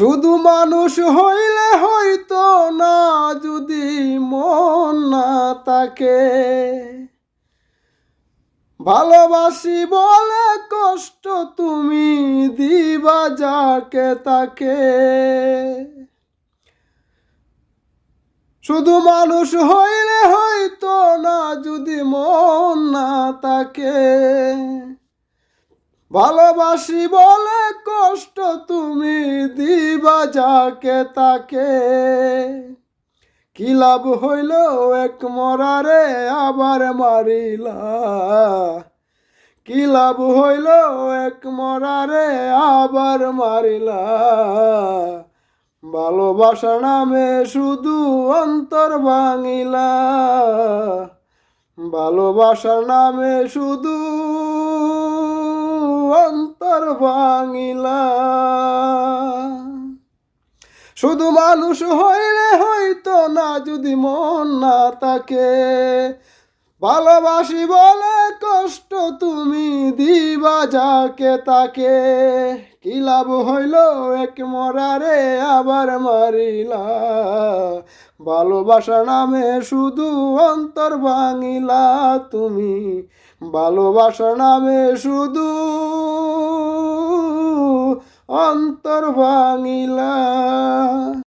শুধু মানুষ হইলে হইতো না যদি মন না তাকে, ভালোবাসি বলে কষ্ট তুমি দিবা যাকে তাকে। শুধু মানুষ হইলে হইতো না যদি মন না তাকে, ভালোবাসি বলে কষ্ট তুমি দিবা যাকে তাকে। কি লাভ হইল এক মরারে আবার মারিলা, কি লাভ হইল এক মরারে আবার মারিলা। ভালোবাসা নামে শুধু অন্তর ভাঙিলা, ভালোবাসার নামে শুধু অন্তর ভাঙিলা। শুধু মানুষ হইলে হইতো না যদি মন না তাকে, ভালোবাসি বলে কষ্ট তুমি দিবা যাকে তাকে। কি লাভ হইল এক মরারে আবার মারিলা, ভালোবাসা নামে শুধু অন্তর ভাঙিলা তুমি, ভালোবাসা নামে শুধু অন্তর ভাঙিলা।